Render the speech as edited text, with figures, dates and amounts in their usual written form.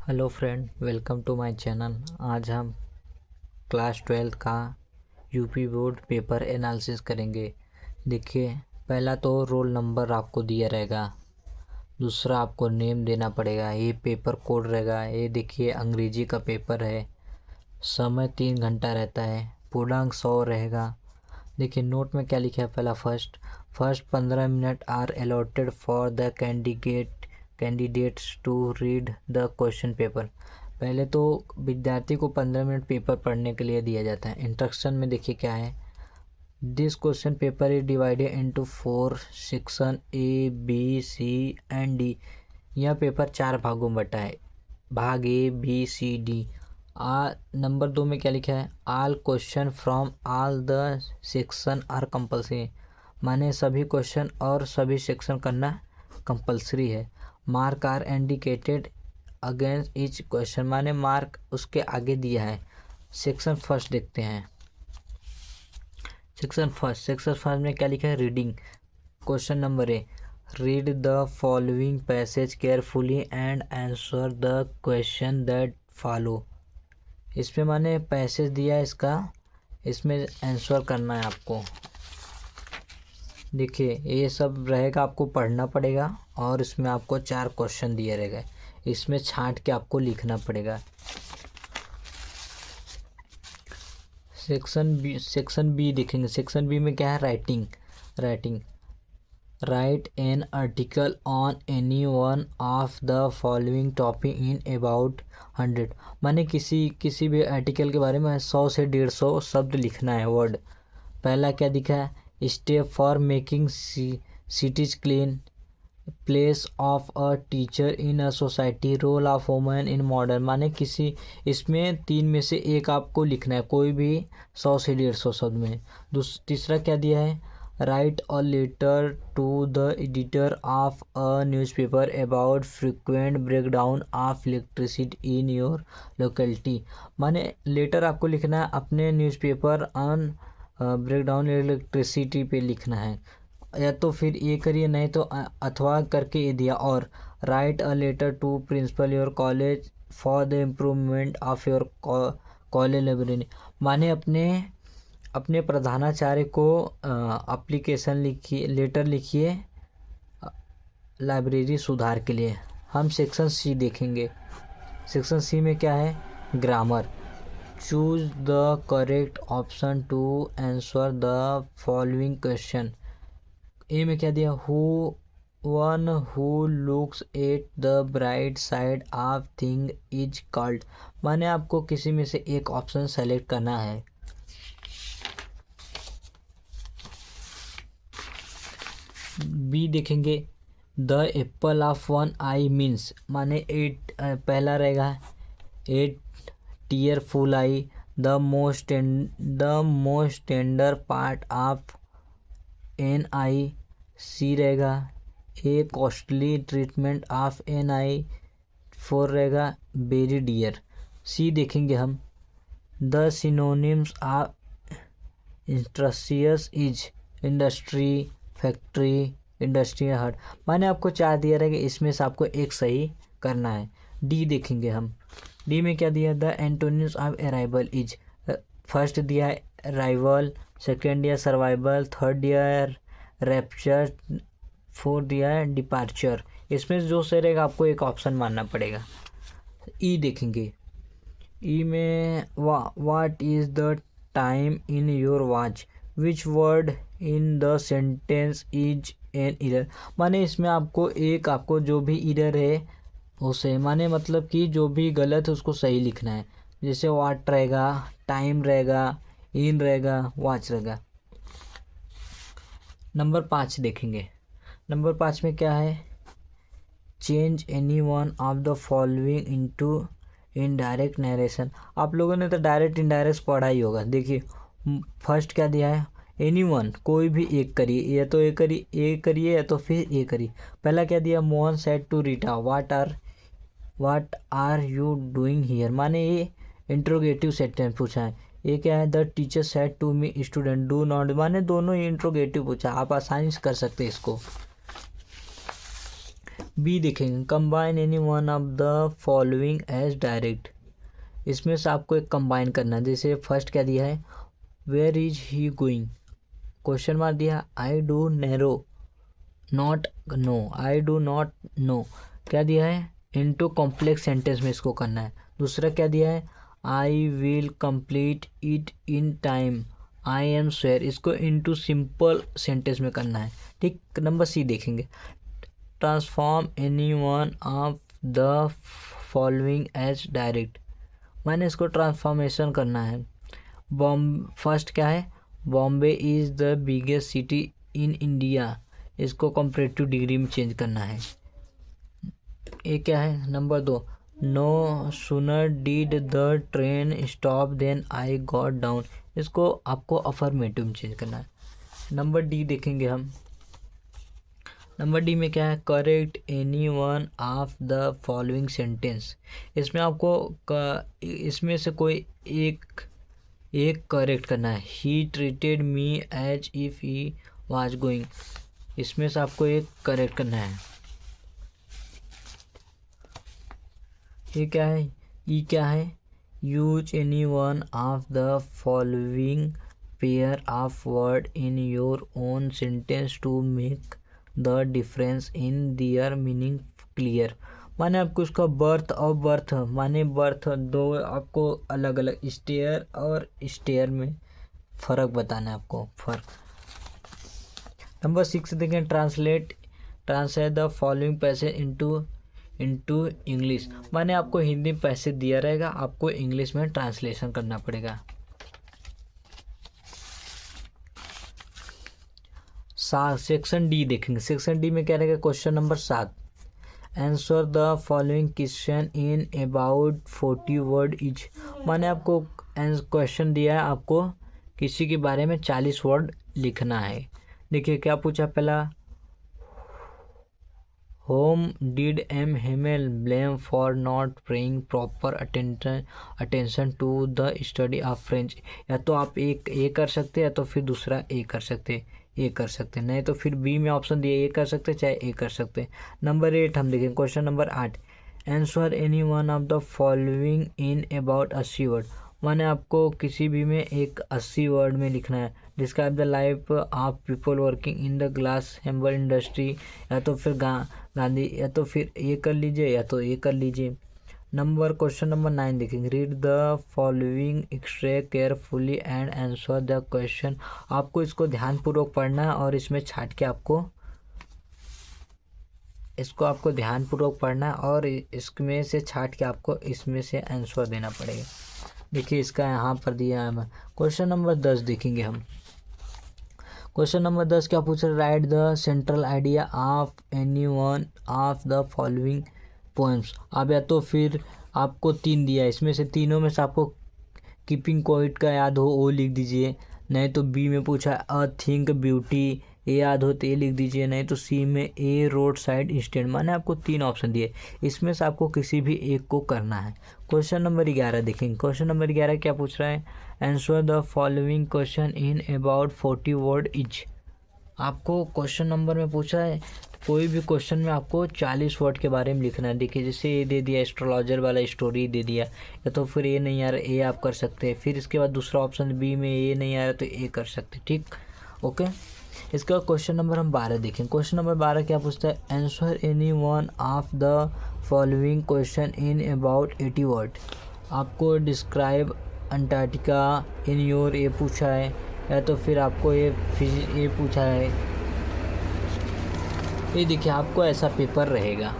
Hello friend, welcome to my channel. आज हम class 12 का यूपी बोर्ड पेपर एनालिसिस करेंगे। देखिए, पहला तो रोल नंबर आपको दिया रहेगा, दूसरा आपको नेम देना पड़ेगा, ये पेपर कोड रहेगा। ये देखिए अंग्रेजी का पेपर है, समय 3 घंटा रहता है, पूर्णांक 100 रहेगा। देखिए नोट में क्या लिखा है। पहला first 15 minute are allotted for the candidates to read the question paper. पहले तो विद्यार्थी को 15 मिनट पेपर पढ़ने के लिए दिया जाता है। इंस्ट्रक्शन में देखिए क्या है। This question paper is divided into 4 section A B C and D. यह पेपर 4 भागों में बटा है, भाग A B C D. Number 2 में क्या लिखा है। All question from all the section are compulsory, माने सभी क्वेश्चन और सभी सेक्शन करना कंपल्सरी है। Mark are indicated against each question, माने मार्क उसके आगे दिया है। सेक्शन फर्स्ट देखते हैं। सेक्शन फर्स्ट में क्या लिखा है। Reading question number A, read the following passage carefully and answer the question that follow. इसमें माने पैसेज दिया है इसका, इसमें आंसर करना है आपको। देखिए ये सब रहेगा, आपको पढ़ना पड़ेगा और इसमें आपको 4 क्वेश्चन दिए रहेगा, इसमें छांट के आपको लिखना पड़ेगा। सेक्शन बी देखेंगे। सेक्शन बी में क्या है। Writing right an article on any one of the following topic in about 100, माने किसी भी आर्टिकल के बारे में 100 से 150 शब्द लिखना है, वर्ड। पहला क्या दिखा है। Step for making cities clean, place of a teacher in a society, role of women in modern, माने इसमें 3 में से एक आपको लिखना है, कोई भी 100 से 150 शब्द में। तीसरा क्या दिया है। Write a letter to the editor of a newspaper about frequent breakdown of electricity in your locality, माने लेटर आपको लिखना है अपने न्यूज़पेपर ऑन ब्रेकडाउन इलेक्ट्रिसिटी पे लिखना है, या तो फिर ये करिए, नहीं तो अथवा करके ये दिया। और write a letter to principal your college for the improvement of your college library, माने अपने प्रधानाचार्य को एप्लीकेशन लिखिए, लेटर लिखिए लाइब्रेरी सुधार के लिए। हम सेक्शन सी देखेंगे। सेक्शन सी में क्या है। Grammar, choose the correct option to answer the following question. A में क्या दिया। One who looks at the bright side of thing is called, माने आपको किसी में से एक ऑप्शन सेलेक्ट करना है। बी देखेंगे। The apple of one eye means, माने 8 पहला रहेगा 8 tearful eye, the most tender part of an eye. C रहेगा a costly treatment of an eye. 4 रहेगा वेरी डियर। सी देखेंगे हम। The synonyms of industrious is industry, factory, industrial hut, माने आपको 4 दिया रहेगा, इसमें से आपको एक सही करना है। डी देखेंगे हम। डी में क्या दिया। The antonyms of arrival is, first दिया है अराइवल, सेकेंड दिया सर्वाइवल, थर्ड दिया है रैप्चर, 4 दिया है डिपार्चर। इसमें जो सही रहेगा आपको एक ऑप्शन मानना पड़ेगा। ई देखेंगे। ई में what is the time in your watch, which word in the sentence is an error, माने इसमें आपको जो भी इरर है उसे, माने मतलब कि जो भी गलत है उसको सही लिखना है। जैसे वाट रहेगा, टाइम रहेगा, इन रहेगा, वॉच रहेगा। नंबर 5 देखेंगे। नंबर 5 में क्या है। Change any one of the following into indirect narration, आप लोगों ने तो डायरेक्ट इनडायरेक्ट पढ़ा ही होगा। देखिए फर्स्ट क्या दिया है। एनी वन, कोई भी एक करिए, या तो एक करिए या तो फिर एक करिए। पहला क्या दिया। Mohan said to Rita what are you doing here, माने ये इंट्रोगेटिव सेंटेंस पूछा है। ये क्या है। The teacher said to me student do not, माने दोनों ही इंट्रोगेटिव पूछा, आप आसानी से कर सकते हैं इसको। बी देखेंगे combine any one of the following as direct. इसमें से आपको एक कंबाइन करना है। जैसे फर्स्ट क्या दिया है, where is he going, question mark दिया, I do narrow not know, I do not know, क्या दिया है, इनटू कॉम्प्लेक्स सेंटेंस में इसको करना है। दूसरा क्या दिया है, I will complete it in time, I am sure, इसको इनटू सिंपल सेंटेंस में करना है। ठीक, नंबर सी देखेंगे, transform any one of the following as direct, मैंने इसको ट्रांसफॉर्मेशन करना है। फर्स्ट क्या है, Bombay is the biggest city in India, इसको कंपैरेटिव डिग्री में चेंज करना है। ये क्या है, number 2, no sooner did the train stop then I got down, इसको आपको अफर्मेटिव में चेंज करना है। नंबर डी देखेंगे हम, नंबर डी में क्या है, correct any one of the following sentence, इसमें आपको इसमें से कोई एक करेक्ट करना है। He treated me as if he was going, इसमें से आपको एक करेक्ट करना है। ये क्या है, ई क्या है, use any one of the following pair of word in your own sentence to make the difference in their meaning clear, माने आपको उसका बर्थ और बर्थ, माने बर्थ दो आपको अलग अलग, स्टेयर और स्टेयर में फ़र्क बताना है आपको, फ़र्क। नंबर 6 देखें, translate the following passage into English, माने आपको हिंदी में पैसेज दिया रहेगा, आपको इंग्लिश में ट्रांसलेशन करना पड़ेगा। सेक्शन डी देखेंगे, सेक्शन डी में क्या रहेगा, question number 7, answer the following question in about 40 word etch, माने आपको क्वेश्चन दिया है, आपको किसी के बारे में 40 वर्ड लिखना है। देखिए क्या पूछा, पहला, होम डिड एम हेमेल blame for not paying proper attention to the study of French, या तो आप एक ए कर सकते हैं या तो फिर दूसरा ए कर सकते, ए कर सकते, नहीं तो फिर बी में ऑप्शन दिए, ए कर सकते चाहे ए कर सकते। नंबर 8 हम देखें, question number 8, answer any one of the following in about 80 word, माने आपको किसी भी में एक 80 वर्ड में लिखना है। Describe the life of people working in the glass hamper industry, या तो फिर गांधी, या तो फिर ये कर लीजिए या तो ये कर लीजिए। क्वेश्चन नंबर 9 देखेंगे, read the following extract carefully and answer the question, आपको इसको ध्यानपूर्वक पढ़ना है और इसमें छाट के आपको ध्यानपूर्वक पढ़ना है और इसमें से छाट के आपको इसमें से आंसर देना पड़ेगा। देखिए इसका यहाँ पर दिया है। क्वेश्चन नंबर 10 देखेंगे हम, क्वेश्चन नंबर 10 क्या पूछ रहे, right the central idea of any one of the following poems, अब या तो फिर आपको 3 दिया है, इसमें से तीनों में से आपको कीपिंग क्वाइट का याद हो वो लिख दीजिए, नहीं तो बी में पूछा अ थिंक ब्यूटी, ए याद हो तो ए लिख दीजिए, नहीं तो सी में ए रोड साइड इंस्टेंट, माने आपको 3 ऑप्शन दिए, इसमें से आपको किसी भी एक को करना है। क्वेश्चन नंबर 11 देखेंगे, क्वेश्चन नंबर 11 क्या पूछ रहा है, answer the following question in about 40 word etch, आपको क्वेश्चन नंबर में पूछा है कोई भी क्वेश्चन में आपको 40 वर्ड के बारे में लिखना है। देखिए जैसे ये दे दिया एस्ट्रोलॉजर वाला स्टोरी दे दिया, या तो फिर ये नहीं आ रहा ए आप कर सकते हैं, फिर इसके बाद दूसरा ऑप्शन बी में ये नहीं आ रहा तो ए कर सकते, ठीक, ओके। इसके बाद क्वेश्चन नंबर हम 12 देखें, क्वेश्चन नंबर 12 क्या पूछता है, answer any one of the following question in about 80 word, आपको डिस्क्राइब अंटार्कटिका इन योर ए पूछा है, या तो फिर आपको ये पूछा है। ये देखिए आपको ऐसा पेपर रहेगा।